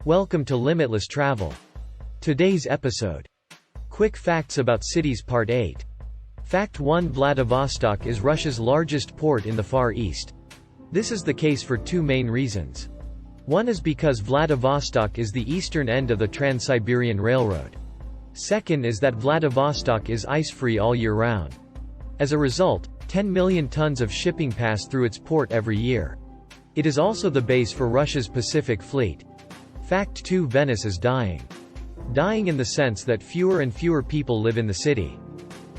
Welcome to Limitless Travel. Today's episode. Quick Facts About Cities Part 8. Fact 1: Vladivostok is Russia's largest port in the Far East. This is the case for two main reasons. One is because Vladivostok is the eastern end of the Trans-Siberian Railroad. Second is that Vladivostok is ice-free all year round. As a result, 10 million tons of shipping pass through its port every year. It is also the base for Russia's Pacific Fleet. Fact 2: Venice is dying. Dying in the sense that fewer and fewer people live in the city.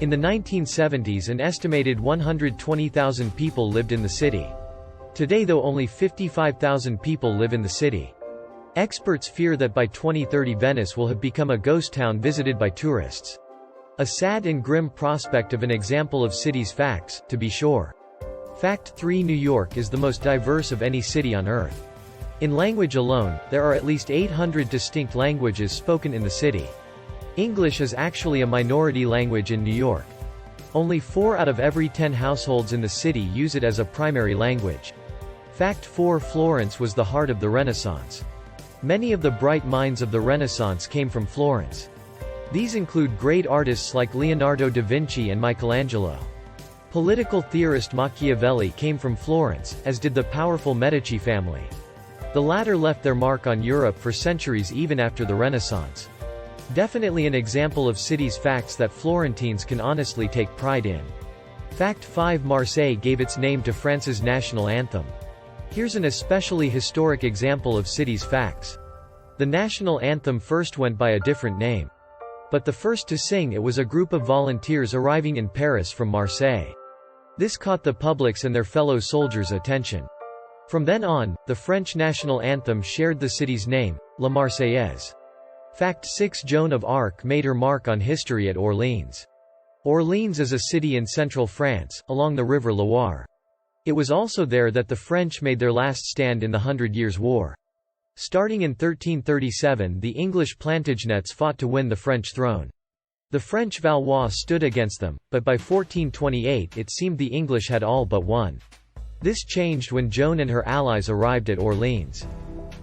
In the 1970s, an estimated 120,000 people lived in the city. Today, though, only 55,000 people live in the city. Experts fear that by 2030 Venice will have become a ghost town visited by tourists. A sad and grim prospect of an example of cities' facts, to be sure. Fact 3: New York is the most diverse of any city on Earth. In language alone, there are at least 800 distinct languages spoken in the city. English is actually a minority language in New York. Only 4 out of every 10 households in the city use it as a primary language. Fact 4: Florence was the heart of the Renaissance. Many of the bright minds of the Renaissance came from Florence. These include great artists like Leonardo da Vinci and Michelangelo. Political theorist Machiavelli came from Florence, as did the powerful Medici family. The latter left their mark on Europe for centuries even after the Renaissance. Definitely an example of cities' facts that Florentines can honestly take pride in. Fact 5: Marseille gave its name to France's national anthem. Here's an especially historic example of cities' facts. The national anthem first went by a different name. But the first to sing it was a group of volunteers arriving in Paris from Marseille. This caught the public's and their fellow soldiers' attention. From then on, the French national anthem shared the city's name, La Marseillaise. Fact 6: Joan of Arc made her mark on history at Orleans. Orleans is a city in central France, along the river Loire. It was also there that the French made their last stand in the 100 Years' War. Starting in 1337, the English Plantagenets fought to win the French throne. The French Valois stood against them, but by 1428 it seemed the English had all but won. This changed when Joan and her allies arrived at Orleans.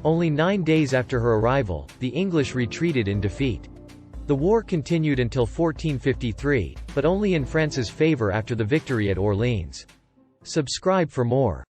Only 9 days after her arrival, the English retreated in defeat. The war continued until 1453, but only in France's favor after the victory at Orleans. Subscribe for more.